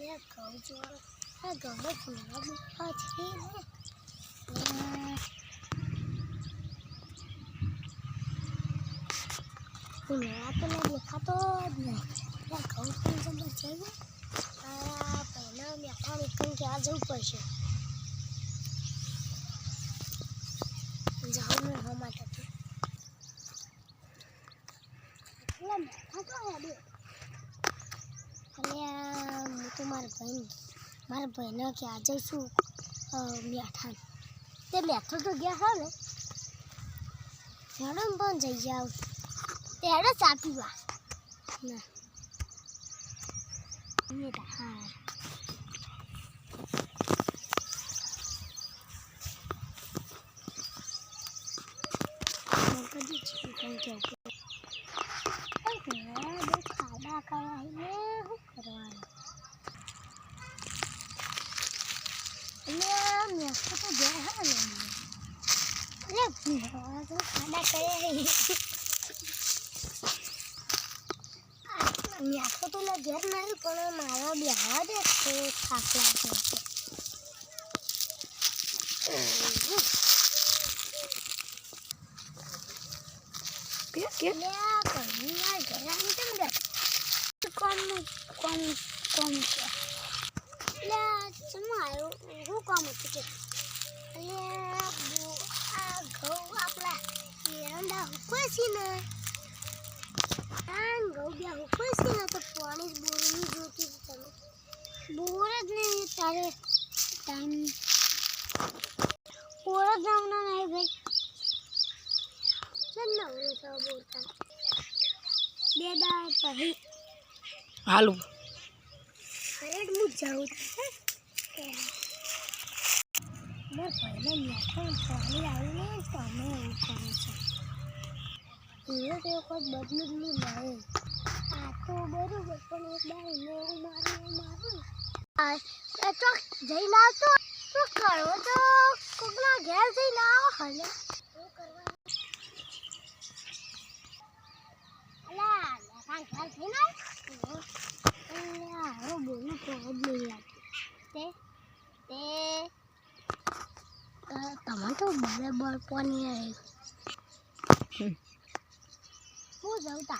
ये कहूँ जो हाँ गमत फुलवा बुखा छी ने फुलवा तो नहीं देखा तो नहीं ये कहूँ कौन सा बचेगा पहले मेठा निकल के आ जाऊँ पैसे जाऊँ मैं हम आता तो ये मेठा तो है दे अलिया मैं तो मार बहन के आ जाऊँ मेठा ते मेठा तो गया है ना हेडो बन जाओ ते हेडो चा पीवा ना ये हाँ कभी चिकन क्या खाना खाया है मैं करवाना मैं तो गया है ना तो खाना खाया है मैं तो घर नहीं पर मारा बिहार दे तो थाक लागतो क्या करनी यार घर आने तो मुझे कौन ले समायो वो काम होती है ले वो आ गो आपला ये अंडा हुक्सी ना गो गया हुक्सी ना तो पानी बोरनी जोती चलो बोरज नहीं तारे टाइम बोरज जाना नहीं भाई चलना वो सब बोलता बेदा पही हालू रेड मुझ जाऊँ मैं पहले मेठा पानी आने तो हमें वो करना चाहिए ये तो कुछ बदलू नहीं आ तो बरोबर पण एक बार मैं मारू आ तो जई ना तो करो तो कोकना घेर जई ना हले वो करवा अला लेखा घर थी ना यार बोलू तो नहीं लागे ते टमाटो बराबर पानी है वो जाऊता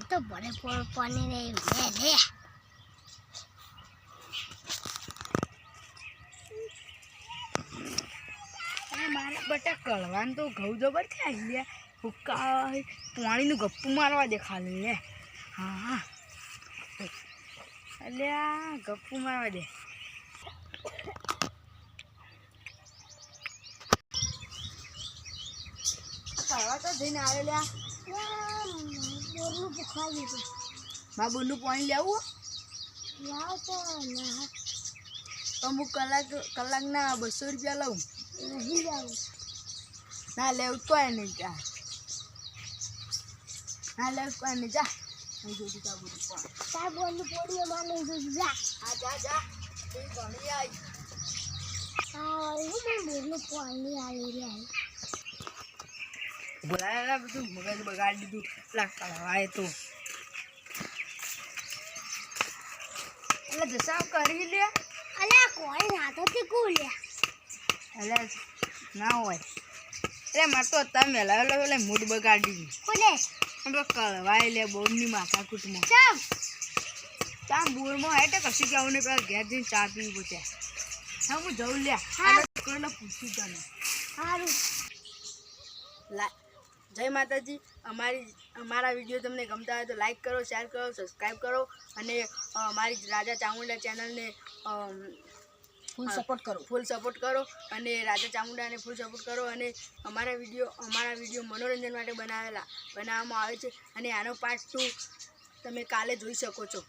तो बड़े पानी नहीं ले मारा बटा कलवान तो घઉં જબર થાય લે હુક્કા પાણીનું ગપ્પુ મારવા દે ખાલી લે હા અલ્યા ગપ્પુ મારવા દે કરવા તો જઈને આવે લ્યા બોરનું ભૂખાઈ ગયું મારા બોરનું પાણી લેવું લાવ તો ના તો હું કલાકના 200 રૂપિયા લઉં नहीं जाऊँ ना ले तो नहीं जा ना ले तो नहीं जा नहीं जो दिखा बोली क्या बोलूं बोली माने जो जा आ जा जा ये गाड़ी आई हाँ ये मैं बोलूं पानी आ रही है बोलाया तू मगज बगाड़ दी तू लग आए तो अल्लाह जैसा कर ही लिया अल्लाह कोई हाथों से कूल लिया अल्लाह ना होय अरे मार तो ता मेला ले मूड बगाड़ी कोने हम तो कलवाई ले बोनी माथा कुट में चम ता बोर में है तो कसी क्या होने पर घर दिन चा पी बोते हम जाऊ ले हाँ कोई ना पूछी जाने हारू जय माताजी અમારા વિડિયો તમને ગમતા હોય તો લાઈક કરો શેર કરો સબસ્ક્રાઇબ કરો અને અમારી રાજા ચામુંડા ચેનલને ફૂલ સપોર્ટ કરો અને રાજા ચામુંડાને ફૂલ સપોર્ટ કરો અને અમારા વિડિયો મનોરંજન માટે બનાવવામાં આવે છે અને આનો પાર્ટ 2 તમે કાલે જોઈ શકો છો।